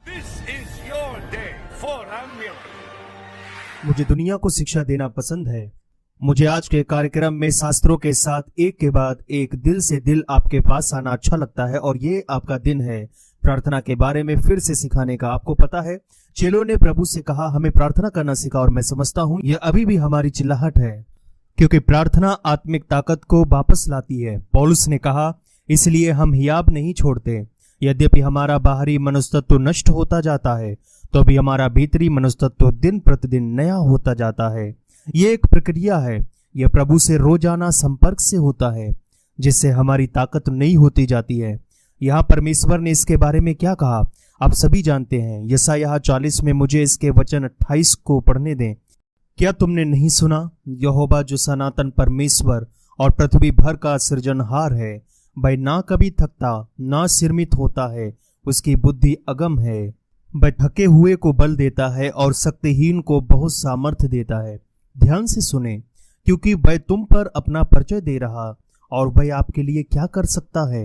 This is your day for a miracle. मुझे दुनिया को शिक्षा देना पसंद है। मुझे आज के कार्यक्रम में शास्त्रों के साथ एक के बाद एक दिल से दिल आपके पास आना अच्छा लगता है और ये आपका दिन है प्रार्थना के बारे में फिर से सिखाने का। आपको पता है चेलों ने प्रभु से कहा हमें प्रार्थना करना सिखा, और मैं समझता हूँ यह अभी भी हमारी चिल्लाहट है, क्योंकि प्रार्थना आत्मिक ताकत को वापस लाती है। पौलुस ने कहा इसलिए हम हियाब नहीं छोड़ते। यद्यपि हमारा बाहरी मनुष्यत्व नष्ट होता जाता है तो भी हमारा भीतरी मनुष्यत्व दिन प्रतिदिन नया होता जाता है। ये एक प्रक्रिया है, यह प्रभु से रोजाना संपर्क से होता है, जिससे हमारी ताकत नई होती जाती है। यहाँ परमेश्वर ने इसके बारे में क्या कहा आप सभी जानते हैं। यशायाह 40 में मुझे इसके वचन 28 को पढ़ने दें। क्या तुमने नहीं सुना, यहोवा जो सनातन परमेश्वर और पृथ्वी भर का सृजनहार है, वह ना कभी थकता ना शिरमित होता है, उसकी बुद्धि अगम है। वह थके हुए को बल देता है और शक्तिहीन को बहुत सामर्थ्य देता है। ध्यान से सुने, क्योंकि वह तुम पर अपना परिचय दे रहा और वह आपके लिए क्या कर सकता है।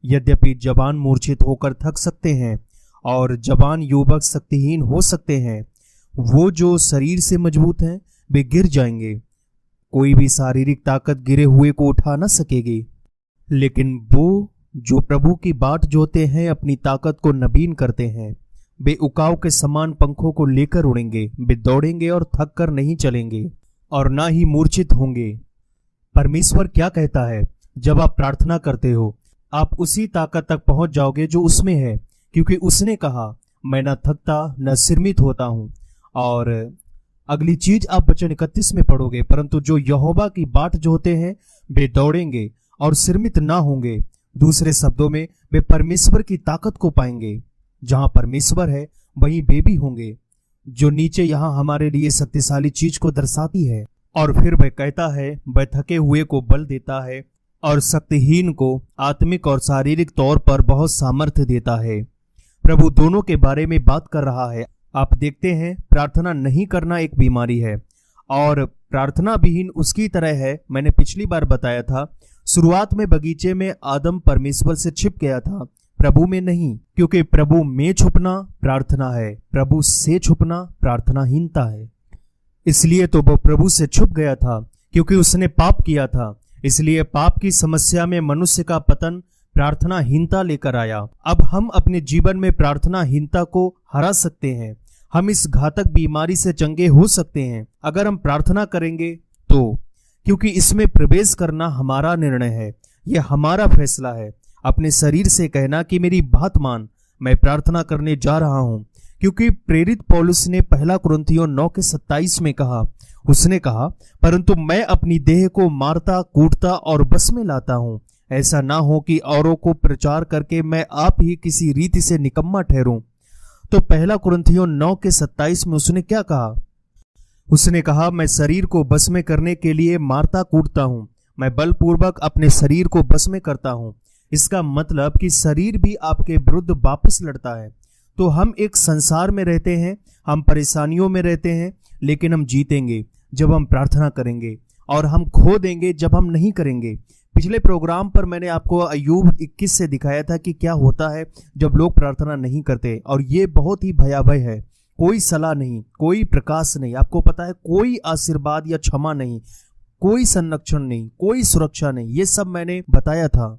यद्यपि जवान मूर्छित होकर थक सकते हैं और जवान युवक शक्तिहीन हो सकते हैं, वो जो शरीर से मजबूत हैं वे गिर जाएंगे। कोई भी शारीरिक ताकत गिरे हुए को उठा न सकेगी, लेकिन वो जो प्रभु की बाट जोते हैं अपनी ताकत को नवीन करते हैं। वे उकाव के समान पंखों को लेकर उड़ेंगे, वे दौड़ेंगे और थक कर नहीं चलेंगे और ना ही मूर्छित होंगे। परमेश्वर क्या कहता है, जब आप प्रार्थना करते हो आप उसी ताकत तक पहुंच जाओगे जो उसमें है, क्योंकि उसने कहा मैं न थकता न शिरमित होता हूं। और अगली चीज आप वचन 31 में पढ़ोगे, परंतु जो यहोवा की बाट जोते हैं वे दौड़ेंगे और शिरमित ना होंगे। दूसरे शब्दों में वे परमेश्वर की ताकत को पाएंगे। जहां परमेश्वर है वहीं वे भी होंगे, जो नीचे यहां हमारे लिए शक्तिशाली चीज को दर्शाती है। और फिर वह कहता है वह थके हुए को बल देता है और शक्तिहीन को आत्मिक और शारीरिक तौर पर बहुत सामर्थ्य देता है। प्रभु दोनों के बारे में बात कर रहा है। आप देखते हैं प्रार्थना नहीं करना एक बीमारी है और प्रार्थना विहीन उसकी तरह है। मैंने पिछली बार बताया था, शुरुआत में बगीचे में आदम परमेश्वर से छिप गया था, प्रभु में नहीं, क्योंकि प्रभु में छुपना प्रार्थना है, प्रभु से छुपना प्रार्थनाहीनता है। इसलिए तो वो प्रभु से छुप गया था क्योंकि उसने पाप किया था। इसलिए पाप की समस्या में मनुष्य का पतन प्रार्थनाहीनता लेकर आया। अब हम अपने जीवन में प्रार्थनाहीनता को हरा सकते हैं। हम इस घातक बीमारी से चंगे हो सकते हैं अगर हम प्रार्थना करेंगे तो, क्योंकि इसमें प्रवेश करना हमारा निर्णय है, यह हमारा फैसला है। अपने शरीर से कहना कि मेरी बात मान, मैं प्रार्थना करने जा रहा हूं। क्योंकि प्रेरित पौलुस ने 1 कुरिन्थियों 9:27 में कहा, उसने कहा परंतु मैं अपनी देह को मारता कूटता और बस में लाता हूं, ऐसा ना हो कि औरों को प्रचार करके मैं आप ही किसी रीति से निकम्मा ठहरूं। तो 1 कुरिन्थियों 9:27 में उसने क्या कहा, उसने कहा मैं शरीर को बस में करने के लिए मारता कूटता हूं, मैं बलपूर्वक अपने शरीर को बस में करता हूं। इसका मतलब कि शरीर भी आपके विरुद्ध वापस लड़ता है। तो हम एक संसार में रहते हैं, हम परेशानियों में रहते हैं, लेकिन हम जीतेंगे जब हम प्रार्थना करेंगे और हम खो देंगे जब हम नहीं करेंगे। पिछले प्रोग्राम पर मैंने आपको अय्यूब 21 से दिखाया था कि क्या होता है जब लोग प्रार्थना नहीं करते, और ये बहुत ही भयावह है। कोई सलाह नहीं, कोई प्रकाश नहीं, आपको पता है कोई आशीर्वाद या क्षमा नहीं, कोई संरक्षण नहीं, कोई सुरक्षा नहीं। ये सब मैंने बताया था।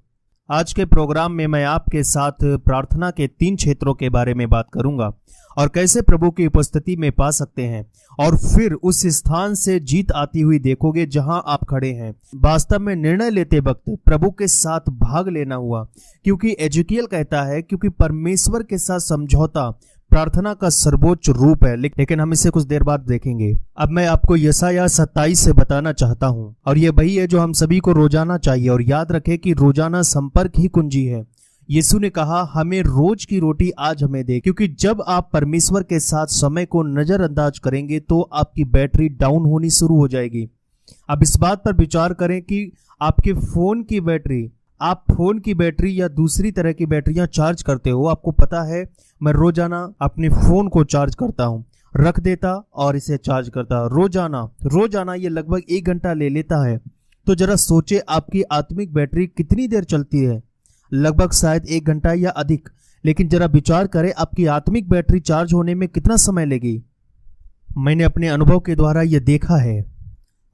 आज के प्रोग्राम में मैं आपके साथ प्रार्थना के 3 क्षेत्रों के बारे में बात करूंगा और कैसे प्रभु की उपस्थिति में पा सकते हैं, और फिर उस स्थान से जीत आती हुई देखोगे जहां आप खड़े हैं। वास्तव में निर्णय लेते वक्त प्रभु के साथ भाग लेना हुआ, क्योंकि एजेकियल कहता है क्योंकि परमेश्वर के साथ समझौता प्रार्थना का सर्वोच्च रूप है। लेकिन हम इसे कुछ देर बाद देखेंगे। अब मैं आपको यशायाह 27 से बताना चाहता हूं, और ये वही है जो हम सभी को रोजाना चाहिए। और याद रखें कि रोजाना संपर्क ही कुंजी है। यीशु ने कहा हमें रोज की रोटी आज हमें दे, क्योंकि जब आप परमेश्वर के साथ समय को नजरअंदाज करेंगे तो आपकी बैटरी डाउन होनी शुरू हो जाएगी। अब इस बात पर विचार करें कि आपके फोन की बैटरी, आप फोन की बैटरी या दूसरी तरह की बैटरियां चार्ज करते हो। आपको पता है मैं रोजाना अपने फोन को चार्ज करता हूं, रख देता और इसे चार्ज करता रोजाना ये लगभग 1 घंटा ले लेता है। तो जरा सोचे आपकी आत्मिक बैटरी कितनी देर चलती है, लगभग शायद 1 घंटा या अधिक। लेकिन जरा विचार करें आपकी आत्मिक बैटरी चार्ज होने में कितना समय लेगी। मैंने अपने अनुभव के द्वारा यह देखा है।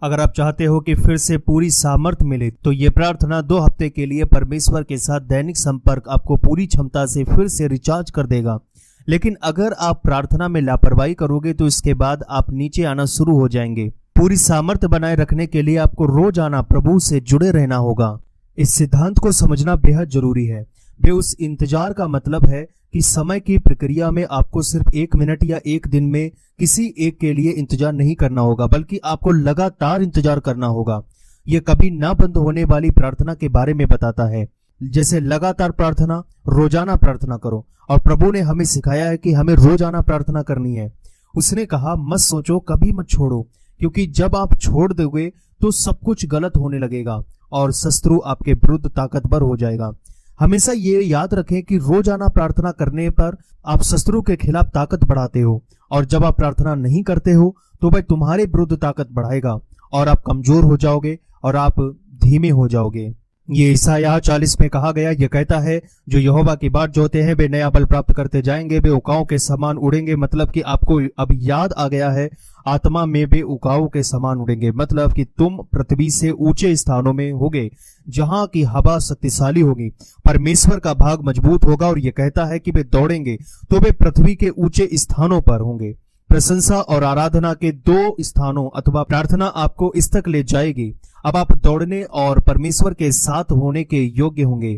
अगर आप चाहते हो कि फिर से पूरी सामर्थ्य मिले तो ये प्रार्थना 2 हफ्ते के लिए परमेश्वर के साथ दैनिक संपर्क आपको पूरी क्षमता से फिर से रिचार्ज कर देगा। लेकिन अगर आप प्रार्थना में लापरवाही करोगे तो इसके बाद आप नीचे आना शुरू हो जाएंगे। पूरी सामर्थ्य बनाए रखने के लिए आपको रोजाना प्रभु से जुड़े रहना होगा। इस सिद्धांत को समझना बेहद जरूरी है। वे उस इंतजार का मतलब है कि समय की प्रक्रिया में आपको सिर्फ 1 मिनट या 1 दिन में किसी एक के लिए इंतजार नहीं करना होगा, बल्कि आपको लगातार इंतजार करना होगा। यह कभी ना बंद होने वाली प्रार्थना के बारे में बताता है। जैसे लगातार प्रार्थना, रोजाना प्रार्थना करो। और प्रभु ने हमें सिखाया है कि हमें रोजाना प्रार्थना करनी है। उसने कहा मत सोचो, कभी मत छोड़ो, क्योंकि जब आप छोड़ दोगे तो सब कुछ गलत होने लगेगा और शत्रु आपके विरुद्ध ताकतवर हो जाएगा। हमेशा ये याद रखें कि रोजाना प्रार्थना करने पर आप शत्रु के खिलाफ ताकत बढ़ाते हो, और जब आप प्रार्थना नहीं करते हो तो वह तुम्हारे विरुद्ध ताकत बढ़ाएगा और आप कमजोर हो जाओगे और आप धीमे हो जाओगे। ये ईसाया 40 में कहा गया, यह कहता है जो यहोवा की बाट जोते हैं वे नया बल प्राप्त करते जाएंगे, वे उकाओं के समान उड़ेंगे। मतलब कि आपको अब याद आ गया है, आत्मा में वे उकाओं के समान उड़ेंगे। मतलब कि तुम पृथ्वी से ऊंचे स्थानों में होगे जहां की हवा शक्तिशाली होगी, परमेश्वर का भाग मजबूत होगा। और यह कहता है कि वे दौड़ेंगे तो वे पृथ्वी के ऊंचे स्थानों पर होंगे। प्रशंसा और आराधना के 2 स्थानों अथवा प्रार्थना आपको इस तक ले जाएगी। अब आप दौड़ने और परमेश्वर के साथ होने के योग्य होंगे।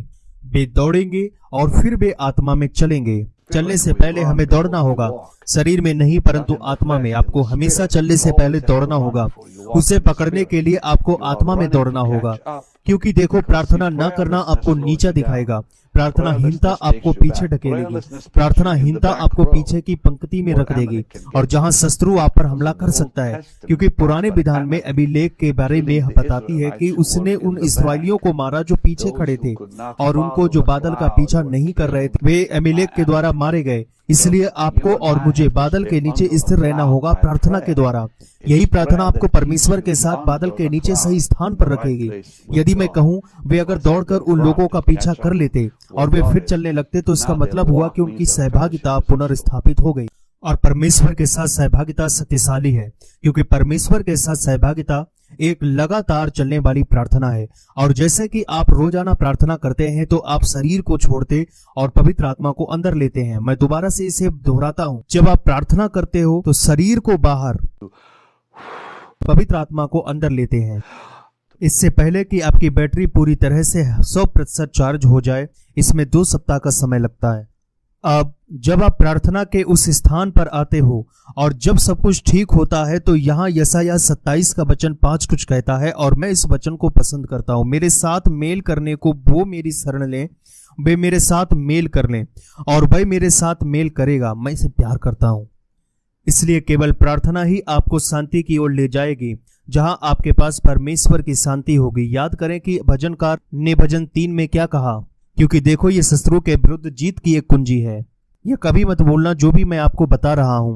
वे दौड़ेंगे और फिर वे आत्मा में चलेंगे। चलने से पहले हमें दौड़ना होगा, शरीर में नहीं परंतु आत्मा में। आपको हमेशा चलने से पहले दौड़ना होगा। उसे पकड़ने के लिए आपको आत्मा में दौड़ना होगा, क्योंकि देखो प्रार्थना न करना आपको नीचा दिखाएगा। प्रार्थनाहीनता आपको पीछे ढकेलेगी। प्रार्थनाहीनता आपको पीछे की पंक्ति में रख देगी और जहां शत्रु आप पर हमला कर सकता है। क्योंकि पुराने विधान में अबीमेलेक के बारे में बताती है कि उसने उन इस्राएलियों को मारा जो पीछे खड़े थे, और उनको जो बादल का पीछा नहीं कर रहे थे वे अबीमेलेक के द्वारा मारे गए। इसलिए आपको और मुझे बादल के नीचे स्थिर रहना होगा प्रार्थना के द्वारा। यही प्रार्थना आपको परमेश्वर के साथ बादल के नीचे सही स्थान पर रखेगी। यदि मैं कहूं वे अगर दौड़कर उन लोगों का पीछा कर लेते और वे फिर चलने लगते तो इसका मतलब हुआ कि उनकी सहभागिता पुनर्स्थापित हो गई। और परमेश्वर के साथ सहभागिता शक्तिशाली है, क्योंकि परमेश्वर के साथ सहभागिता एक लगातार चलने वाली प्रार्थना है। और जैसे कि आप रोजाना प्रार्थना करते हैं तो आप शरीर को छोड़ते और पवित्र आत्मा को अंदर लेते हैं। मैं दोबारा से इसे दोहराता हूं, जब आप प्रार्थना करते हो तो शरीर को बाहर, पवित्र आत्मा को अंदर लेते हैं। इससे पहले कि आपकी बैटरी पूरी तरह से 100% चार्ज हो जाए, इसमें 2 सप्ताह का समय लगता है। अब जब आप प्रार्थना के उस स्थान पर आते हो और जब सब कुछ ठीक होता है तो यहाँ यशायाह 27 का वचन 5 कुछ कहता है, और मैं इस वचन को पसंद करता हूं। मेरे साथ मेल करने को वो मेरी शरण लें, वे मेरे साथ मेल कर लें और वह मेरे साथ मेल करेगा। मैं इसे प्यार करता हूं। इसलिए केवल प्रार्थना ही आपको शांति की ओर ले जाएगी, जहां आपके पास परमेश्वर की शांति होगी। याद करें कि भजनकार ने भजन 3 में क्या कहा, क्योंकि देखो ये शत्रु के विरुद्ध जीत की एक कुंजी है। यह कभी मत भूलना जो भी मैं आपको बता रहा हूं,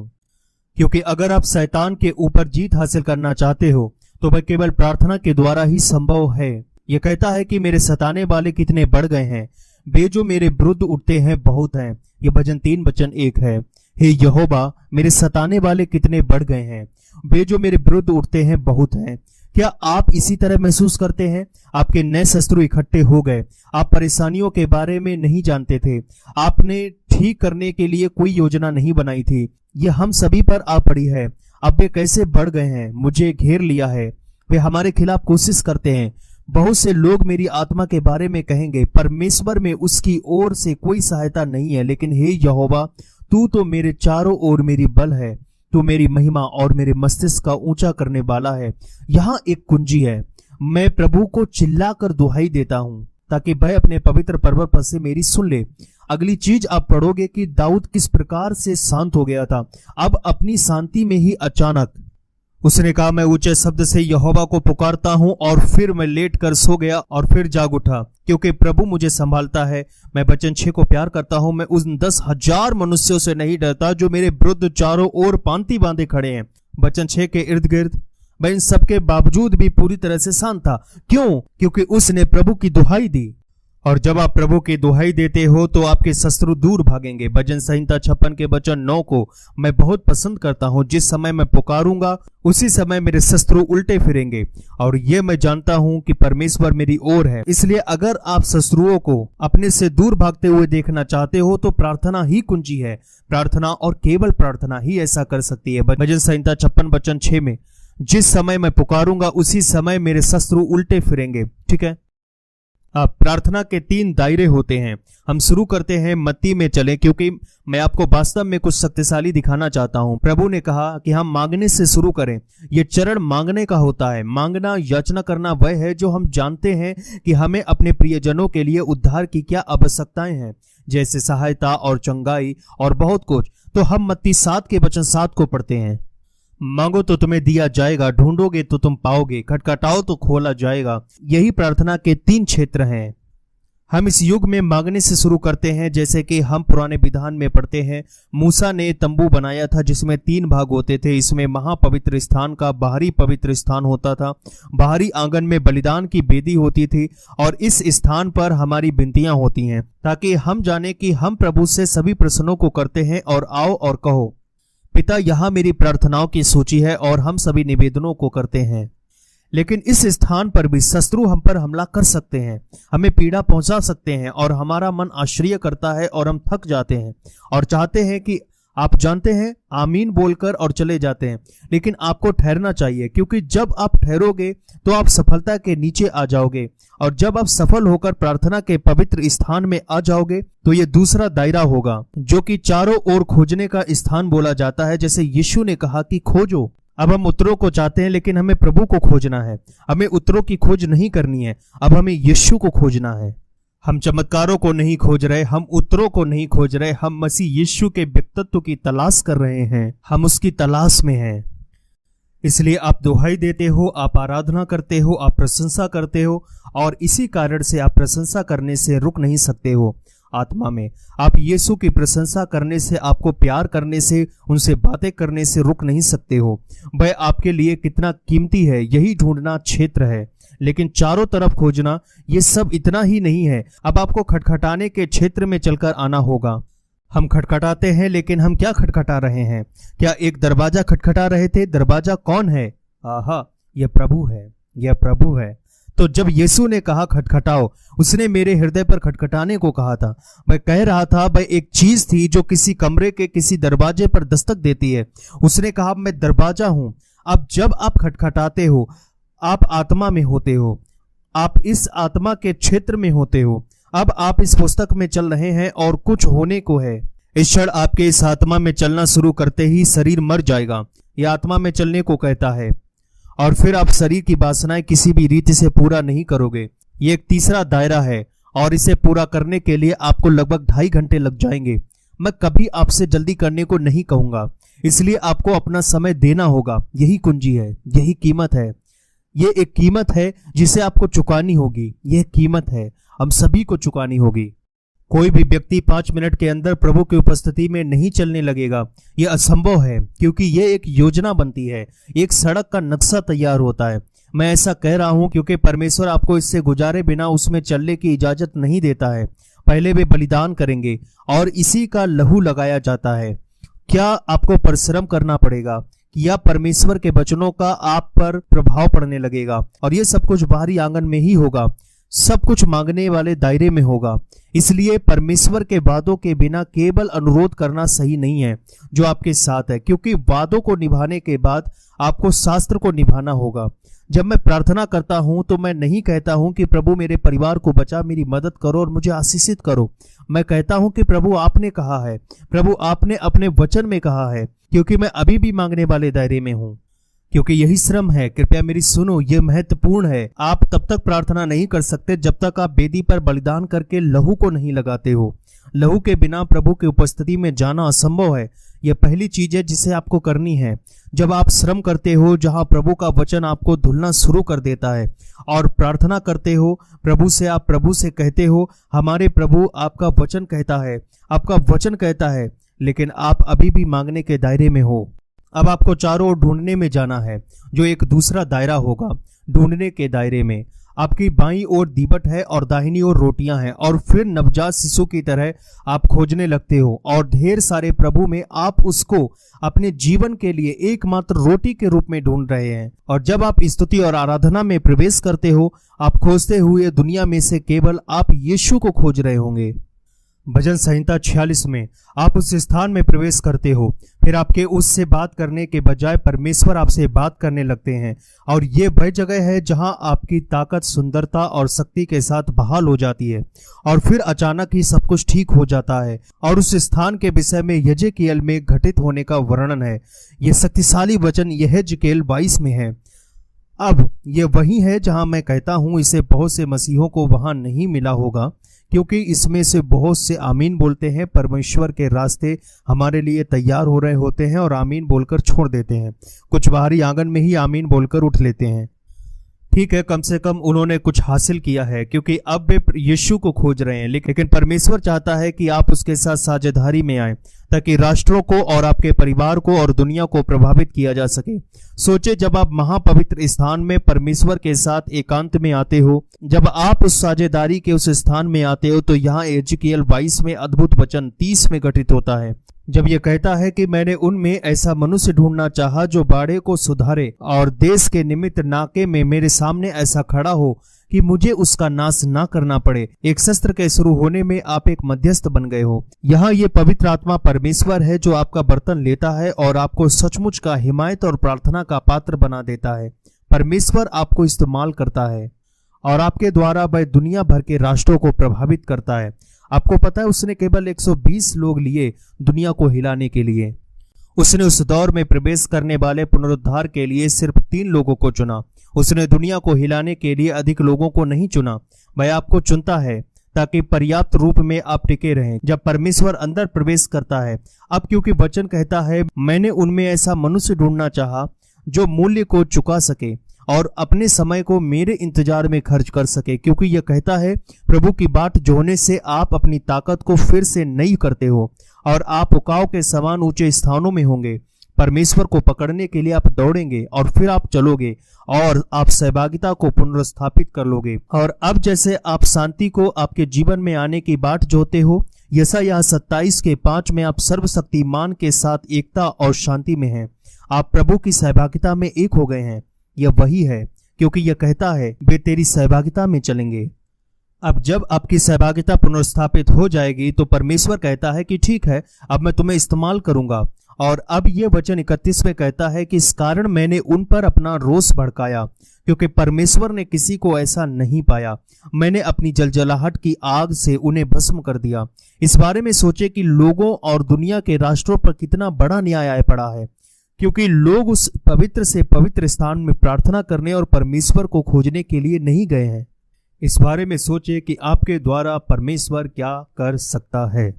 क्योंकि अगर आप शैतान के ऊपर जीत हासिल करना चाहते हो तो वह केवल प्रार्थना के द्वारा ही संभव है। यह कहता है कि मेरे सताने वाले कितने बढ़ गए हैं, वे जो मेरे विरुद्ध उठते हैं बहुत हैं। यह भजन 3 वचन 1 है। हे यहोवा, मेरे सताने वाले कितने बढ़ गए हैं, वे जो मेरे विरुद्ध उठते हैं बहुत हैं। क्या आप इसी तरह महसूस करते हैं? आपके नए शत्रु इकट्ठे हो गए। आप परेशानियों के बारे में नहीं जानते थे, आपने ठीक करने के लिए कोई योजना नहीं बनाई थी। यह हम सभी पर आ पड़ी है। अब वे कैसे बढ़ गए हैं, मुझे घेर लिया है। वे हमारे खिलाफ कोशिश करते हैं। बहुत से लोग मेरी आत्मा के बारे में कहेंगे, परमेश्वर में उसकी ओर से कोई सहायता नहीं है। लेकिन हे यहोवा, तू तो मेरे चारों ओर मेरी बल है, तू मेरी महिमा और मेरे मस्तिष्क का ऊंचा करने वाला है। यहाँ एक कुंजी है। मैं प्रभु को चिल्लाकर दुहाई देता हूं ताकि वह अपने पवित्र पर्वत पर से मेरी सुन ले। अगली चीज आप पढ़ोगे कि दाऊद किस प्रकार से शांत हो गया था। अब अपनी शांति में ही अचानक उसने कहा, मैं ऊंचे शब्द से यहोवा को पुकारता हूं और फिर मैं लेट कर सो गया और फिर जाग उठा, क्योंकि प्रभु मुझे संभालता है। मैं वचन 6 को प्यार करता हूं। मैं उन 10,000 मनुष्यों से नहीं डरता जो मेरे विरुद्ध चारों ओर पांति बांधे खड़े हैं। वचन 6 के इर्द गिर्द मैं इन सबके बावजूद भी पूरी तरह से शांत था। क्यों? क्योंकि उसने प्रभु की दुहाई दी और जब आप प्रभु की दुहाई देते हो तो आपके शत्रु दूर भागेंगे। भजन संहिता 56 के वचन 9 को मैं बहुत पसंद करता हूं। जिस समय मैं पुकारूंगा उसी समय मेरे शत्रु उल्टे फिरेंगे, और ये मैं जानता हूं कि परमेश्वर मेरी ओर है। इसलिए अगर आप शत्रुओं को अपने से दूर भागते हुए देखना चाहते हो तो प्रार्थना ही कुंजी है। प्रार्थना और केवल प्रार्थना ही ऐसा कर सकती है। भजन संहिता 56 वचन 6 में, जिस समय मैं पुकारूंगा उसी समय मेरे शत्रु उल्टे फिरेंगे। ठीक है, अब प्रार्थना के 3 दायरे होते हैं। हम शुरू करते हैं मत्ती में चले, क्योंकि मैं आपको वास्तव में कुछ शक्तिशाली दिखाना चाहता हूं। प्रभु ने कहा कि हम मांगने से शुरू करें। यह चरण मांगने का होता है। मांगना, याचना करना वह है जो हम जानते हैं कि हमें अपने प्रियजनों के लिए उद्धार की क्या आवश्यकताएं हैं, जैसे सहायता और चंगाई और बहुत कुछ। तो हम मत्ती 7 के वचन 7 को पढ़ते हैं, मांगो तो तुम्हें दिया जाएगा, ढूंढोगे तो तुम पाओगे, खटखटाओ तो खोला जाएगा। यही प्रार्थना के 3 क्षेत्र हैं। हम इस युग में मांगने से शुरू करते हैं। जैसे कि हम पुराने विधान में पढ़ते हैं, मूसा ने तंबू बनाया था जिसमें 3 भाग होते थे। इसमें महापवित्र स्थान का बाहरी पवित्र स्थान होता था, बाहरी आंगन में बलिदान की वेदी होती थी, और इस स्थान पर हमारी विनतियां होती हैं, ताकि हम जाने कि हम प्रभु से सभी प्रश्नों को करते हैं। और आओ और कहो, पिता, यहां मेरी प्रार्थनाओं की सूची है, और हम सभी निवेदनों को करते हैं। लेकिन इस स्थान पर भी शत्रु हम पर हमला कर सकते हैं, हमें पीड़ा पहुंचा सकते हैं, और हमारा मन आश्चर्य करता है और हम थक जाते हैं और चाहते हैं कि आप जानते हैं, आमीन बोलकर और चले जाते हैं। लेकिन आपको ठहरना चाहिए, क्योंकि जब आप ठहरोगे तो आप सफलता के नीचे आ जाओगे, और जब आप सफल होकर प्रार्थना के पवित्र स्थान में आ जाओगे तो ये दूसरा दायरा होगा, जो कि चारों ओर खोजने का स्थान बोला जाता है। जैसे यीशु ने कहा कि खोजो। अब हम उत्तरों को चाहते हैं, लेकिन हमें प्रभु को खोजना है। हमें उत्तरों की खोज नहीं करनी है, अब हमें यीशु को खोजना है। हम चमत्कारों को नहीं खोज रहे, हम उत्तरों को नहीं खोज रहे, हम मसीह यीशु के व्यक्तित्व की तलाश कर रहे हैं। हम उसकी तलाश में हैं। इसलिए आप दुहाई देते हो, आप आराधना करते हो, आप प्रशंसा करते हो, और इसी कारण से आप प्रशंसा करने से रुक नहीं सकते हो। आत्मा में आप यीशु की प्रशंसा करने से, आपको प्यार करने से, उनसे बातें करने से रुक नहीं सकते हो। वह आपके लिए कितना कीमती है, यही ढूंढना क्षेत्र है। लेकिन चारों तरफ खोजना, ये सब इतना ही नहीं है। अब आपको खटखटाने के क्षेत्र में चलकर आना होगा। हम खटखटाते हैं, लेकिन हम क्या खटखटा रहे हैं? क्या एक दरवाजा खटखटा रहे थे? दरवाजा कौन है? आहा, यह प्रभु है, यह प्रभु है। तो जब यीशु ने कहा खटखटाओ, उसने मेरे हृदय पर खटखटाने को कहा था। मैं कह रहा था वह एक चीज थी जो किसी कमरे के किसी दरवाजे पर दस्तक देती है। उसने कहा मैं दरवाजा हूं। अब जब आप खटखटाते हो, आप आत्मा में होते हो, आप इस आत्मा के क्षेत्र में होते हो। अब आप इस पुस्तक में चल रहे हैं और कुछ होने को है। इस क्षण आपके इस आत्मा में चलना शुरू करते ही शरीर मर जाएगा। यह आत्मा में चलने को कहता है, और फिर आप शरीर की वासनाएं किसी भी रीति से पूरा नहीं करोगे। ये एक तीसरा दायरा है, और इसे पूरा करने के लिए आपको लगभग 2.5 घंटे लग जाएंगे। मैं कभी आपसे जल्दी करने को नहीं कहूंगा, इसलिए आपको अपना समय देना होगा। यही कुंजी है, यही कीमत है। ये एक कीमत है जिसे आपको चुकानी होगी। यह कीमत है, हम सभी को चुकानी होगी। कोई भी व्यक्ति 5 मिनट के अंदर प्रभु की उपस्थिति में नहीं चलने लगेगा। यह असंभव है, क्योंकि यह एक योजना बनती है, एक सड़क का नक्शा तैयार होता है। मैं ऐसा कह रहा हूं क्योंकि परमेश्वर आपको इससे गुजारे बिना उसमें चलने की इजाजत नहीं देता है। पहले वे बलिदान करेंगे और इसी का लहू लगाया जाता है। क्या आपको परिश्रम करना पड़ेगा, या परमेश्वर के वचनों का आप पर प्रभाव पड़ने लगेगा? और यह सब कुछ बाहरी आंगन में ही होगा, सब कुछ मांगने वाले दायरे में होगा। इसलिए परमेश्वर के वादों के बिना केवल अनुरोध करना सही नहीं है जो आपके साथ है, क्योंकि वादों को निभाने के बाद आपको शास्त्र को निभाना होगा। जब मैं प्रार्थना करता हूं तो मैं नहीं कहता हूं कि प्रभु मेरे परिवार को बचा, मेरी मदद करो और मुझे आशीषित करो। मैं कहता हूं कि प्रभु आपने कहा है, प्रभु आपने अपने वचन में कहा है, क्योंकि मैं अभी भी मांगने वाले दायरे में हूं, क्योंकि यही श्रम है। कृपया मेरी सुनो, यह महत्वपूर्ण है। आप तब तक प्रार्थना नहीं कर सकते जब तक आप वेदी पर बलिदान करके लहू को नहीं लगाते हो। लहू के बिना प्रभु की उपस्थिति में जाना असंभव है। यह पहली चीज है जिसे आपको करनी है। जब आप श्रम करते हो, जहां प्रभु का वचन आपको धुलना शुरू कर देता है, और प्रार्थना करते हो प्रभु से, आप प्रभु से कहते हो हमारे प्रभु, आपका वचन कहता है, आपका वचन कहता है, लेकिन आप अभी भी मांगने के दायरे में हो। अब आपको चारों ओर ढूंढने में जाना है, जो एक दूसरा दायरा होगा। ढूंढने के दायरे में आपकी बाईं ओर दीवट है और दाहिनी ओर रोटियां हैं, और फिर नवजात शिशु की तरह आप खोजने लगते हो और ढेर सारे प्रभु में आप उसको अपने जीवन के लिए एकमात्र रोटी के रूप में ढूंढ रहे हैं। और जब आप स्तुति और आराधना में प्रवेश करते हो, आप खोजते हुए दुनिया में से केवल आप यीशु को खोज रहे होंगे। भजन संहिता 46 में आप उस स्थान में प्रवेश करते हो, फिर आपके उससे बात करने के बजाय परमेश्वर आपसे बात करने लगते हैं, और ये वह जगह है जहां आपकी ताकत, सुंदरता और शक्ति के साथ बहाल हो जाती है, और फिर अचानक ही सब कुछ ठीक हो जाता है। और उस स्थान के विषय में यहेजकेल में घटित होने का वर्णन है। यह शक्तिशाली वचन यहेजकेल 22 में है। अब ये वही है जहां मैं कहता हूं इसे बहुत से मसीहों को वहां नहीं मिला होगा, क्योंकि इसमें से बहुत से आमीन बोलते हैं, परमेश्वर के रास्ते हमारे लिए तैयार हो रहे होते हैं और आमीन बोलकर छोड़ देते हैं। कुछ बाहरी आंगन में ही आमीन बोलकर उठ लेते हैं। ठीक है, कम से कम उन्होंने कुछ हासिल किया है, क्योंकि अब वे यीशु को खोज रहे हैं। लेकिन परमेश्वर चाहता है कि आप उसके साथ साझेदारी में आए, ताकि राष्ट्रों को और आपके परिवार को और दुनिया को प्रभावित किया जा सके। सोचे, जब आप महापवित्र स्थान में परमेश्वर के साथ एकांत में आते हो, जब आप उस साझेदारी के उस स्थान में आते हो, तो यहाँ यहेजकेल 22 में अद्भुत वचन 30 में घटित होता है, जब यह कहता है कि मैंने उनमें ऐसा मनुष्य ढूंढना चाहा जो बाड़े को सुधारे और देश के निमित्त नाके में मेरे सामने ऐसा खड़ा हो कि मुझे उसका नाश ना करना पड़े। एक शस्त्र के शुरू होने में आप एक मध्यस्थ बन गए हो। यहाँ ये पवित्र आत्मा परमेश्वर है जो आपका बर्तन लेता है और आपको सचमुच का हिमायत और प्रार्थना का पात्र बना देता है। परमेश्वर आपको इस्तेमाल करता है और आपके द्वारा वह दुनिया भर के राष्ट्रों को प्रभावित करता है। आपको पता है, उसने केवल 120 लोग लिए दुनिया को हिलाने के लिए। उसने उस दौर में प्रवेश करने वाले पुनरुद्धार के लिए सिर्फ 3 लोगों को चुना। उसने दुनिया को हिलाने के लिए अधिक लोगों को नहीं चुना। वह आपको चुनता है ताकि पर्याप्त रूप में आप टिके रहें जब परमेश्वर अंदर प्रवेश करता है। अब क्योंकि वचन कहता है, मैंने उनमें ऐसा मनुष्य ढूंढना चाहा जो मूल्य को चुका सके और अपने समय को मेरे इंतजार में खर्च कर सके, क्योंकि यह कहता है, प्रभु की बाट जोहने से आप अपनी ताकत को फिर से नई करते हो और आप उकाव के समान ऊंचे स्थानों में होंगे। परमेश्वर को पकड़ने के लिए आप दौड़ेंगे और फिर आप चलोगे और आप सहभागिता को पुनर्स्थापित कर लोगे। और अब जैसे आप शांति को आपके जीवन में आने की बाट जोहते हो, यशायाह 27:5 में आप सर्वशक्तिमान के साथ एकता और शांति में हैं। आप प्रभु की सहभागिता में एक हो गए हैं। यह वही है, क्योंकि यह कहता है, वे तेरी सहभागिता में चलेंगे। अब जब आपकी सहभागिता पुनर्स्थापित हो जाएगी तो परमेश्वर कहता है कि ठीक है, अब मैं तुम्हें इस्तेमाल करूंगा। और अब यह वचन 31 में कहता है कि इस कारण मैंने उन पर अपना रोष भड़काया, क्योंकि परमेश्वर ने किसी को ऐसा नहीं पाया। मैंने अपनी जलजलाहट की आग से उन्हें भस्म कर दिया। इस बारे में सोचे कि लोगों और दुनिया के राष्ट्रों पर कितना बड़ा न्याय आया पड़ा है, क्योंकि लोग उस पवित्र से पवित्र स्थान में प्रार्थना करने और परमेश्वर को खोजने के लिए नहीं गए हैं। इस बारे में सोचे कि आपके द्वारा परमेश्वर क्या कर सकता है।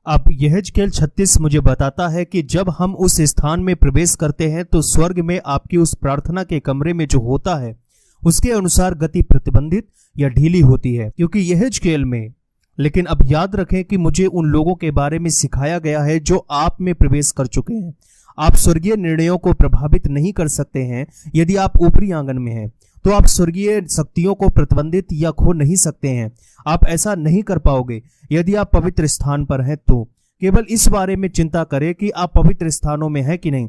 अब यहेजकेल 36 मुझे बताता है कि जब हम उस स्थान में प्रवेश करते हैं तो स्वर्ग में आपकी उस प्रार्थना के कमरे में जो होता है उसके अनुसार गति प्रतिबंधित या ढीली होती है, क्योंकि यहेजकेल में। लेकिन अब याद रखें कि मुझे उन लोगों के बारे में सिखाया गया है जो आप में प्रवेश कर चुके हैं। आप स्वर्गीय निर्णयों को प्रभावित नहीं कर सकते हैं यदि आप ऊपरी आंगन में हैं, तो आप स्वर्गीय शक्तियों को प्रतिबंधित या खो नहीं सकते हैं। आप ऐसा नहीं कर पाओगे यदि आप पवित्र स्थान पर हैं। तो केवल इस बारे में चिंता करें कि आप पवित्र स्थानों में हैं कि नहीं।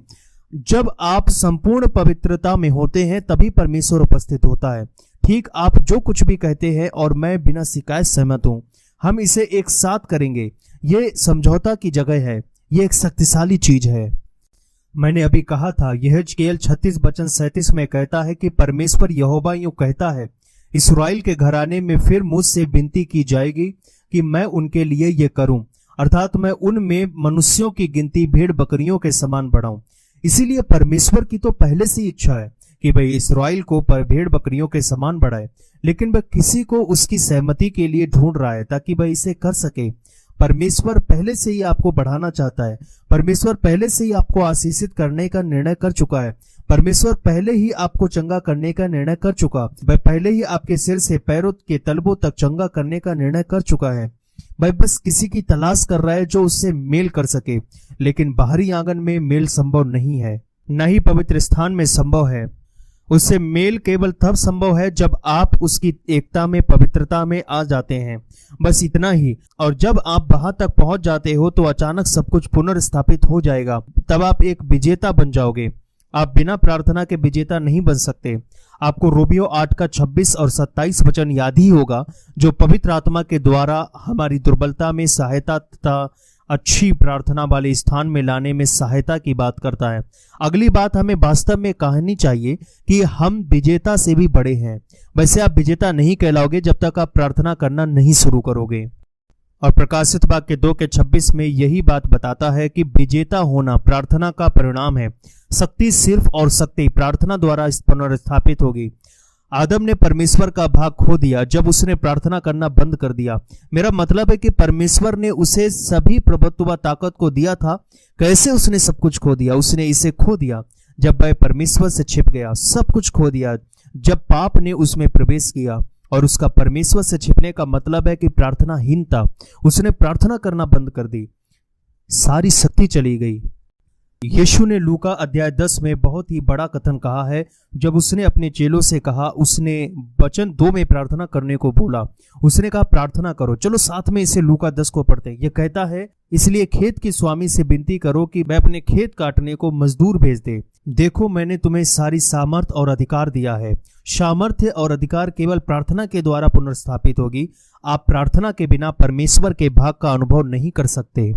जब आप संपूर्ण पवित्रता में होते हैं तभी परमेश्वर उपस्थित होता है। ठीक आप जो कुछ भी कहते हैं और मैं बिना शिकायत सहमत हूं। हम इसे एक साथ करेंगे। ये समझौता की जगह है। ये एक शक्तिशाली चीज है। मैंने अभी कहा था, यहेजकेल 36:37 में कहता है कि परमेश्वर यहोवा यूं कहता है, इस्राएल के घराने में फिर मुझसे विनती की जाएगी कि मैं उनके लिए ये करूं, अर्थात मैं उनमें मनुष्यों की गिनती भेड़ बकरियों के समान बढ़ाऊं। इसीलिए परमेश्वर की तो पहले से इच्छा है कि भाई इस्राएल को भेड़ बकरियों के समान बढ़ाए, लेकिन वह किसी को उसकी सहमति के लिए ढूंढ रहा है ताकि वह इसे कर सके। परमेश्वर पहले से ही आपको बढ़ाना चाहता है। परमेश्वर पहले से ही आपको आशीषित करने का निर्णय कर चुका है। परमेश्वर पहले ही आपको चंगा करने का निर्णय कर चुका। वह पहले ही आपके सिर से पैरों के तलबों तक चंगा करने का निर्णय कर चुका है। वह बस किसी की तलाश कर रहा है जो उससे मेल कर सके। लेकिन बाहरी आंगन में मेल संभव नहीं है, न ही पवित्र स्थान में संभव है। उससे मेल केवल तब संभव है जब आप उसकी एकता में, पवित्रता में आ जाते हैं। बस इतना ही। और जब आप वहां तक पहुंच जाते हो तो अचानक सब कुछ पुनर्स्थापित हो जाएगा। तब आप एक विजेता बन जाओगे। आप बिना प्रार्थना के विजेता नहीं बन सकते। आपको रोमियो 8 का 26 और 27 वचन याद ही होगा, जो पवित्र आत्मा के द्वारा हमारी दुर्बलता में सहायता तथा अच्छी प्रार्थना वाले स्थान में लाने में सहायता की बात करता है। अगली बात हमें वास्तव में कहनी चाहिए कि हम विजेता से भी बड़े हैं। वैसे आप विजेता नहीं कहलाओगे जब तक आप प्रार्थना करना नहीं शुरू करोगे। और प्रकाशित वाक्य 2 के 26 में यही बात बताता है कि विजेता होना प्रार्थना का परिणाम है। शक्ति सिर्फ और शक्ति प्रार्थना द्वारा पुनर्स्थापित होगी। आदम ने परमेश्वर का भाग खो दिया जब उसने प्रार्थना करना बंद कर दिया। मेरा मतलब है कि परमेश्वर ने उसे सभी प्रभुत्व व ताकत को दिया था। कैसे उसने सब कुछ खो दिया? उसने इसे खो दिया जब वह परमेश्वर से छिप गया। सब कुछ खो दिया जब पाप ने उसमें प्रवेश किया। और उसका परमेश्वर से छिपने का मतलब है कि प्रार्थनाहीनता। उसने प्रार्थना करना बंद कर दी, सारी शक्ति चली गई। यीशु ने लूका अध्याय 10 में बहुत ही बड़ा कथन कहा है। जब उसने अपने चेलों से कहा, उसने वचन 2 में प्रार्थना करने को बोला। उसने कहा प्रार्थना करो। चलो साथ में इसे लूका 10 को पढ़ते हैं। यह कहता है, इसलिए खेत की स्वामी से विनती करो कि वह अपने खेत काटने को मजदूर भेज दे। देखो, मैंने तुम्हें सारी सामर्थ और अधिकार दिया है। सामर्थ्य और अधिकार केवल प्रार्थना के द्वारा पुनर्स्थापित होगी। आप प्रार्थना के बिना परमेश्वर के भाग का अनुभव नहीं कर सकते।